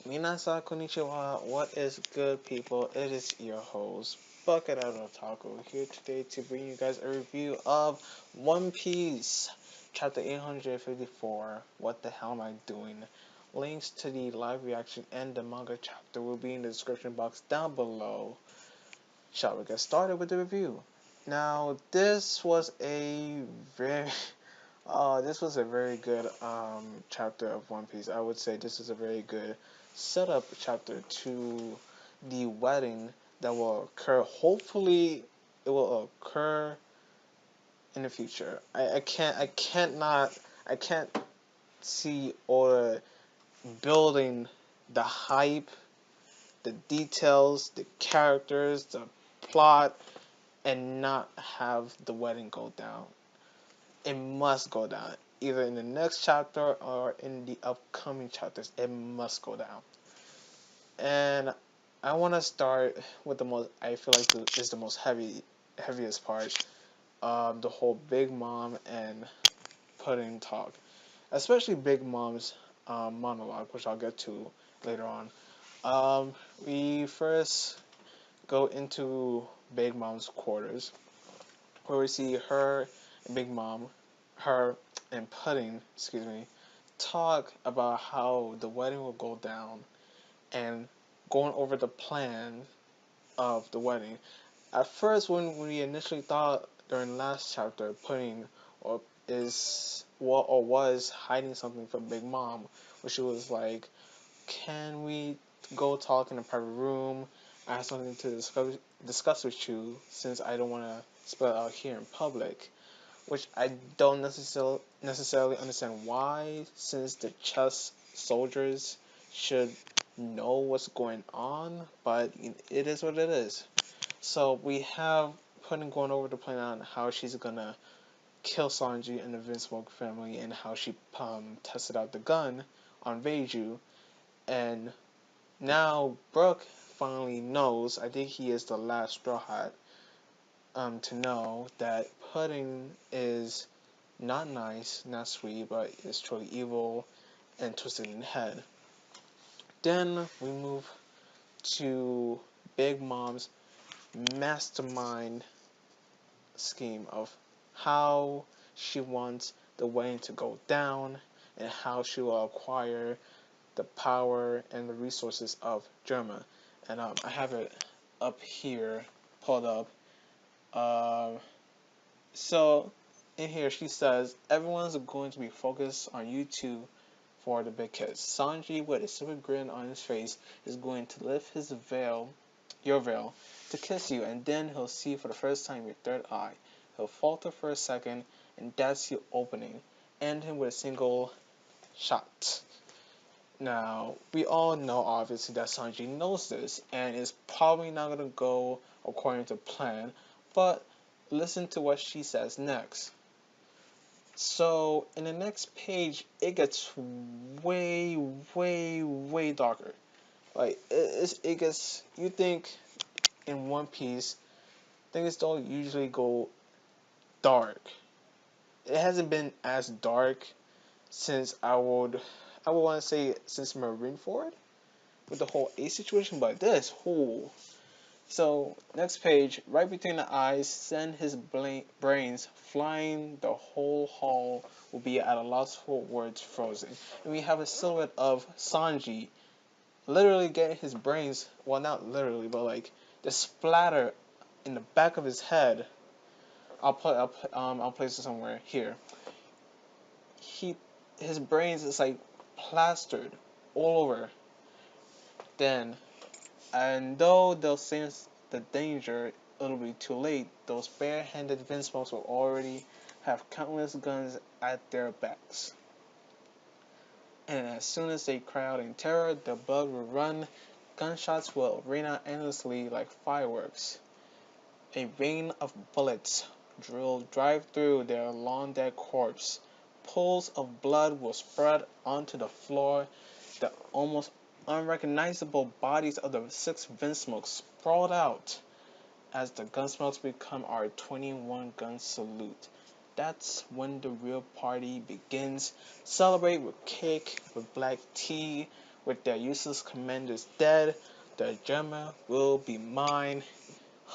Minasan konnichiwa. What is good, people? It is your host, Bucket Out Otaku, here today to bring you guys a review of One Piece, chapter 854. What the hell am I doing? Links to the live reaction and the manga chapter will be in the description box down below. Shall we get started with the review? Now, very this was a very good chapter of One Piece. I would say this is a very good setup chapter to the wedding that will occur. Hopefully, it will occur in the future. I can't see or building the hype, the details, the characters, the plot, and not have the wedding go down. It must go down. Either in the next chapter or in the upcoming chapters, it must go down. And I want to start with the most. I feel like is the most heaviest part. The whole Big Mom and Pudding talk, especially Big Mom's monologue, which I'll get to later on. We first go into Big Mom's quarters, where we see her and Big Mom, her and Pudding, excuse me, talk about how the wedding will go down and going over the plan of the wedding. At first, when we initially thought during last chapter, Pudding or was hiding something from Big Mom, where she was like, "Can we go talk in a private room? I have something to discuss with you since I don't want to spell it out here in public." Which I don't necessarily understand why, since the chess soldiers should know what's going on, but it is what it is. So we have Pudding going over the plan on how she's gonna kill Sanji and the Vinsmoke family, and how she tested out the gun on Veiju, and now Brooke finally knows. I think he is the last Straw Hat to know that Pudding is not nice, not sweet, but is truly evil and twisted in the head. Then we move to Big Mom's mastermind scheme of how she wants the wedding to go down and how she will acquire the power and the resources of Germa. And I have it up here, pulled up. Uh, so in here she says everyone's going to be focused on you two for the big kiss. Sanji, with a stupid grin on his face, is going to lift his veil, your veil, to kiss you, and then he'll see for the first time your third eye. He'll falter for a second, and that's your opening. End him with a single shot. Now, we all know obviously that Sanji knows this, and is probably not going to go according to plan, but listen to what she says next. So in the next page, it gets way, way, way darker. Like it gets. You think in One Piece, things don't usually go dark. It hasn't been as dark since I would want to say since Marineford with the whole Ace situation, but this whole. So next page, right between the eyes, send his brains flying. The whole hall will be at a loss for words, frozen. And we have a silhouette of Sanji, literally getting his brains. Well, not literally, but like the splatter in the back of his head. I'll place it somewhere here. He, his brains is like plastered all over. Then, and though they'll sense the danger, it'll be too late. Those bare-handed Vinsmokes will already have countless guns at their backs. And as soon as they cry out in terror, the blood will run. Gunshots will rain out endlessly like fireworks. A rain of bullets drive through their long-dead corpse. Pools of blood will spread onto the floor. The almost unrecognizable bodies of the six Vinsmokes sprawled out as the Gunsmokes become our 21 gun salute. That's when the real party begins. Celebrate with cake, with black tea, With their useless commanders dead, the Germa will be mine.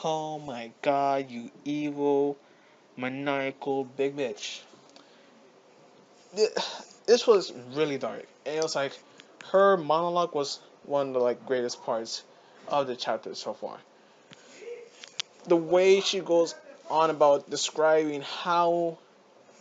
Oh my god, you evil, maniacal big bitch. This was really dark. And it was like her monologue was one of the like greatest parts of the chapter so far. The way she goes on about describing how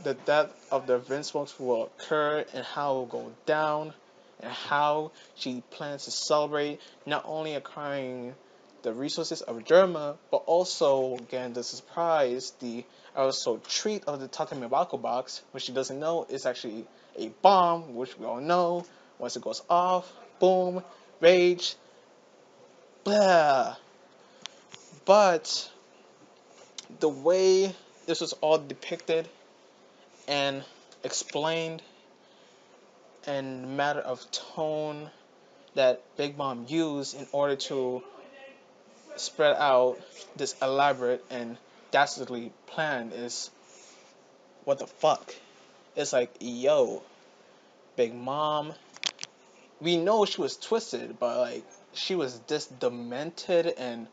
the death of the Invincibles will occur and how it will go down and how she plans to celebrate not only acquiring the resources of Germa, but also getting the surprise, the also treat of the Takamibako box, which she doesn't know is actually a bomb, which we all know. Once it goes off, boom, rage, blah. But the way this was all depicted and explained and matter of tone that Big Mom used in order to spread out this elaborate and dastardly plan is what the fuck. It's like, yo, Big Mom, we know she was twisted, but like she was this demented and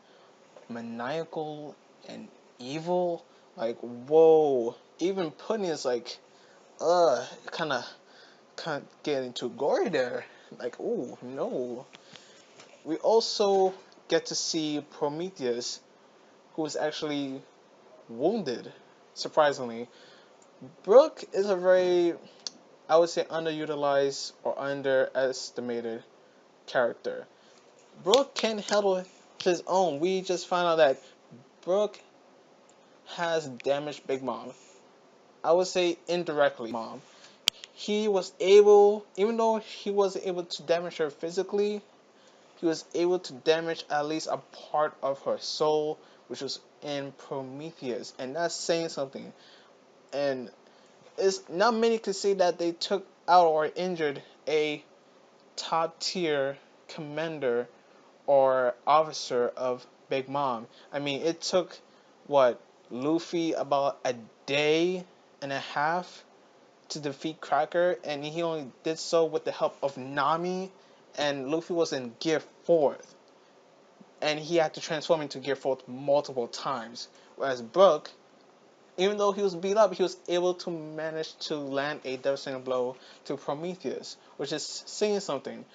maniacal and evil. Like, whoa. Even Pudding is like, kind of getting too gory there. Like, oh no. We also get to see Prometheus, who is actually wounded. Surprisingly, Brooke is a very, I would say, underutilized or underestimated character. Brooke can handle his own. We just found out that Brooke has damaged Big Mom. I would say indirectly, Mom. He was able, even though he wasn't able to damage her physically, he was able to damage at least a part of her soul, which was in Prometheus, and that's saying something. And it's not many could say that they took out or injured a top tier commander or officer of Big Mom. I mean, it took what Luffy about a day and a half to defeat Cracker, and he only did so with the help of Nami, and Luffy was in Gear 4th, and he had to transform into Gear 4th multiple times. Whereas Brook, even though he was beat up, he was able to manage to land a devastating blow to Prometheus, which is saying something.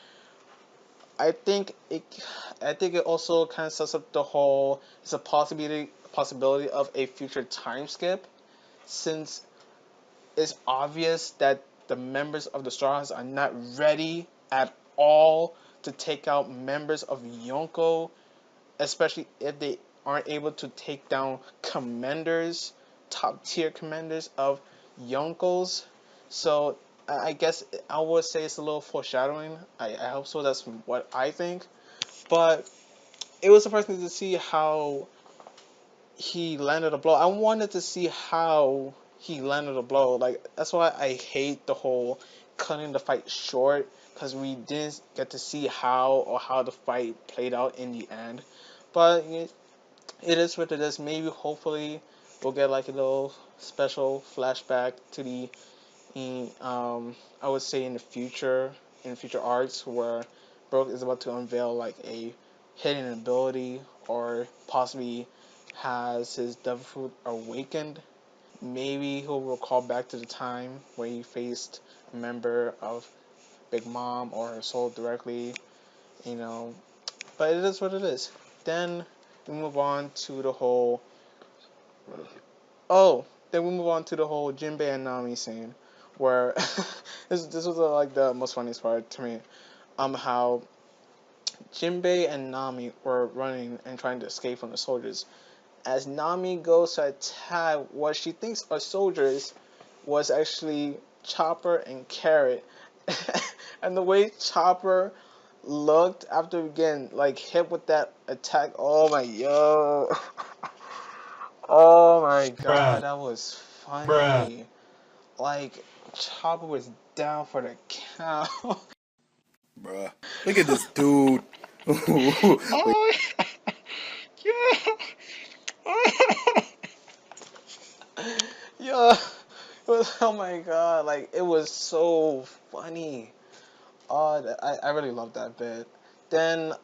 I think it, I think it also kind of sets up the whole. It's a possibility of a future time skip, since it's obvious that the members of the Straw Hats are not ready at all to take out members of Yonko, especially if they aren't able to take down commanders, top tier commanders of Yonkos. So I guess I would say it's a little foreshadowing. I hope so. That's what I think. But it was surprising to see how he landed a blow. I wanted to see how he landed a blow. Like, that's why I hate the whole cutting the fight short, because we didn't get to see how the fight played out in the end. But it is what it is. Maybe hopefully we'll get like a little special flashback to the I would say in future arcs where Brook is about to unveil like a hidden ability, or possibly has his devil fruit awakened. Maybe he'll recall back to the time where he faced a member of Big Mom or her soul directly, you know. But it is what it is. Then we move on to the whole. Oh, then we move on to the whole Jinbei and Nami scene, where this was like the most funniest part to me. How Jinbei and Nami were running and trying to escape from the soldiers. As Nami goes to attack what she thinks are soldiers, was actually Chopper and Carrot. And the way Chopper looked after getting like hit with that attack, oh my yo. Oh my Bruh, god, that was bruh, funny. Like, Chopper was down for the count. bruh. Look at this dude. Wait, Oh, yeah. Yeah. It was, oh my god, like, it was so funny. I really love that bit. Then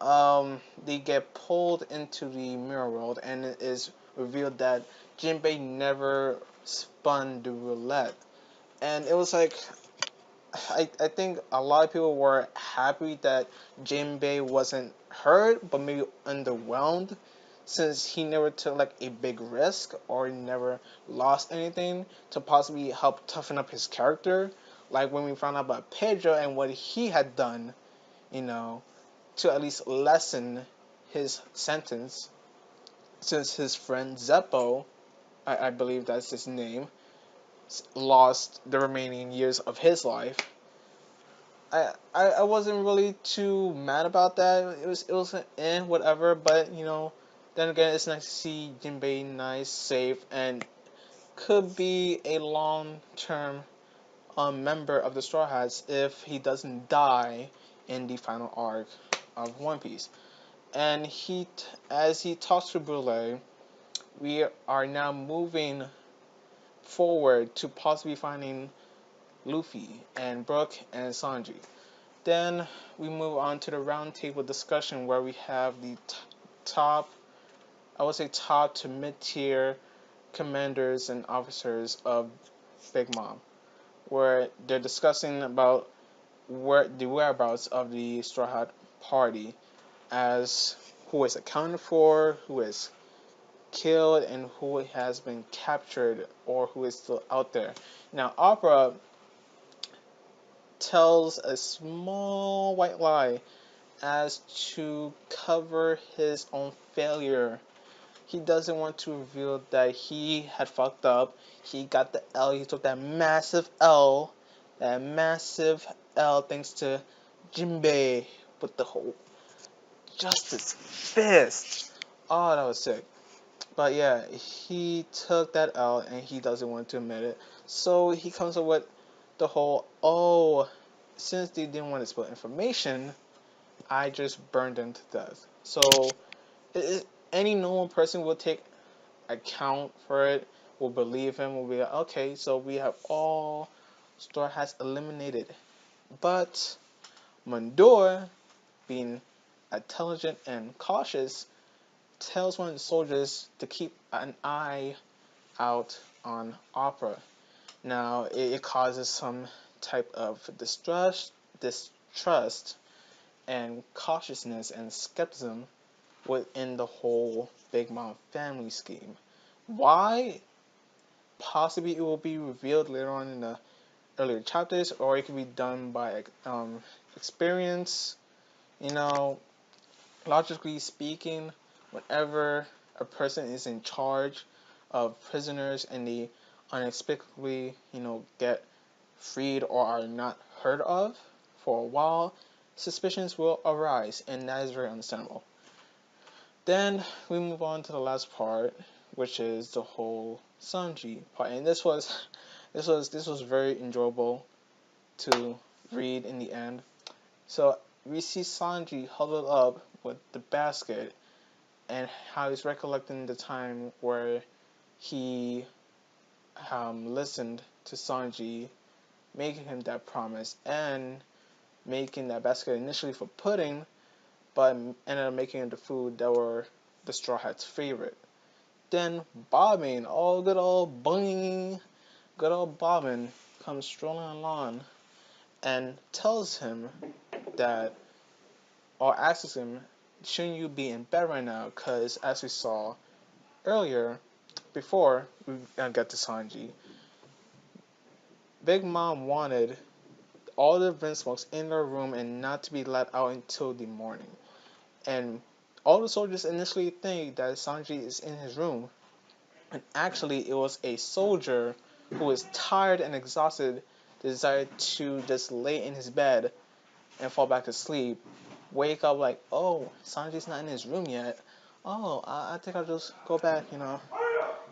they get pulled into the mirror world, and it is revealed that Jinbei never spun the roulette. And it was like, I think a lot of people were happy that Jinbei wasn't hurt, but maybe underwhelmed, since he never took like a big risk or never lost anything to possibly help toughen up his character. Like when we found out about Pedro and what he had done, you know, to at least lessen his sentence, since his friend Zeppo, I believe that's his name, lost the remaining years of his life. I wasn't really too mad about that. It was whatever, but then again, it's nice to see Jinbei nice, safe, and could be a long term member of the Straw Hats if he doesn't die in the final arc of One Piece. And as he talks to Brule, we are now moving forward to possibly finding Luffy and Brook and Sanji. Then we move on to the roundtable discussion where we have the top, I would say top to mid tier commanders and officers of Big Mom, where they're discussing about where the whereabouts of the Straw Hat Party, as who is accounted for, who is killed, and who has been captured or who is still out there. Now, Opera tells a small white lie as to cover his own failure. He doesn't want to reveal that he had fucked up. He got the L. He took that massive L. That massive L thanks to Jinbei with the whole Justice Fist. Oh, that was sick. But yeah, he took that L and he doesn't want to admit it. So he comes up with the whole, oh, since they didn't want to spill information, I just burned them to death. So any normal person will take account for it, will believe him, will be like, okay, so we have all Straw Hats eliminated. But Mandor, being intelligent and cautious, tells one of the soldiers to keep an eye out on Opera. Now, it causes some type of distrust, and cautiousness and skepticism within the whole Big Mom family scheme. Why? Possibly it will be revealed later on in the earlier chapters, or it could be done by experience. You know, logically speaking, whenever a person is in charge of prisoners and they unexpectedly, get freed or are not heard of for a while, suspicions will arise, and that is very understandable. Then we move on to the last part, which is the whole Sanji part, and this was very enjoyable to read in the end. So we see Sanji huddled up with the basket, and how he's recollecting the time where he listened to Sanji, making him that promise and making that basket initially for pudding, but ended up making it the food that were the Straw Hat's favorite. Then Bobbin, good old Bobbin comes strolling along and tells him that, or asks him, shouldn't you be in bed right now? Because as we saw earlier, before we get to Sanji, Big Mom wanted all the Vinsmokes in their room and not to be let out until the morning. And all the soldiers initially think that Sanji is in his room, and actually it was a soldier who was tired and exhausted, decided to just lay in his bed and fall back asleep, wake up like, oh, Sanji's not in his room yet. Oh, I think I'll just go back,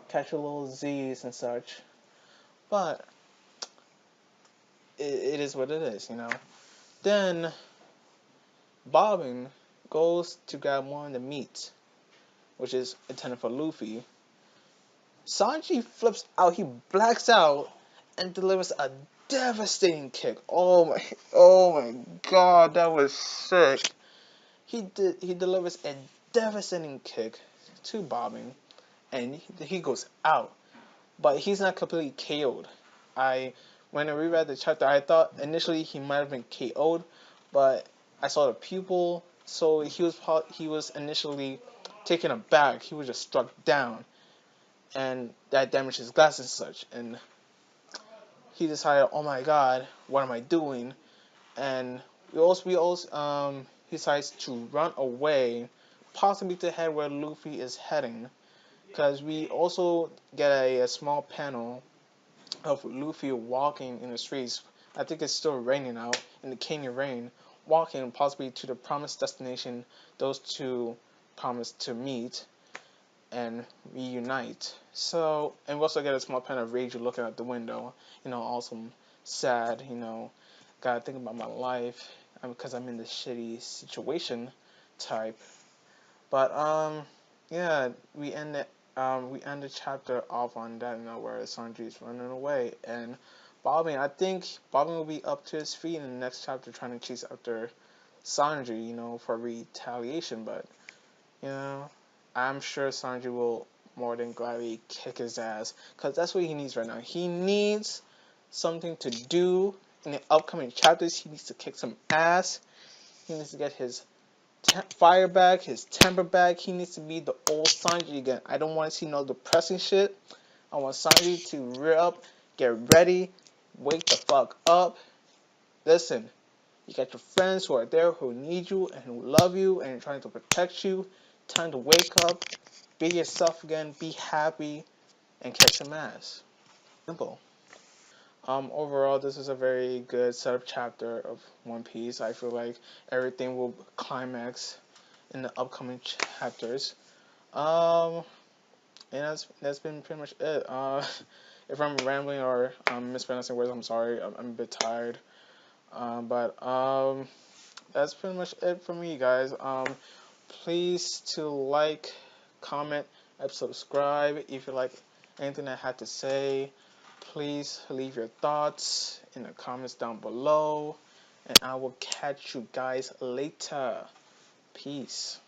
catch a little Z's and such. But it is what it is. Then Bobbin goes to grab one of the meat, which is intended for Luffy. Sanji flips out, he blacks out, and delivers a devastating kick. Oh my god, that was sick. He delivers a devastating kick to Bobbing, and he goes out, but he's not completely KO'd. I When I reread the chapter, I thought initially he might have been KO'd, but I saw the pupil, so he was initially taken aback. He was just struck down, and that damaged his glasses and such. And he decided, oh my god, what am I doing? And he decides to run away, possibly to head where Luffy is heading, because we also get a small panel of Luffy walking in the streets. I think it's still raining out in the canyon rain, walking possibly to the promised destination those two promised to meet and reunite. So, and we also get a small panel of Reiju looking out the window, also sad, gotta think about my life because I'm in this shitty situation type. But yeah, we end the chapter off on that note where Sanji is running away, and I think Bobbin will be up to his feet in the next chapter trying to chase after Sanji, for retaliation. But you know, I'm sure Sanji will more than gladly kick his ass because that's what he needs right now. He needs something to do in the upcoming chapters. He needs to kick some ass. He needs to get his fire back, his temper back. He needs to be the old Sanji again. I don't want to see no depressing shit. I want Sanji to rear up, get ready, wake the fuck up. Listen, you got your friends who are there who need you and who love you and trying to protect you. Time to wake up, be yourself again, be happy, and catch some ass. Simple. Overall, this is a very good setup chapter of One Piece. I feel like everything will climax in the upcoming chapters. Um, and that's been pretty much it. If I'm rambling or mispronouncing words, I'm sorry. I'm a bit tired. But that's pretty much it for me, guys. Please to like, comment, and subscribe if you like anything I had to say. Please leave your thoughts in the comments down below, and I will catch you guys later. Peace.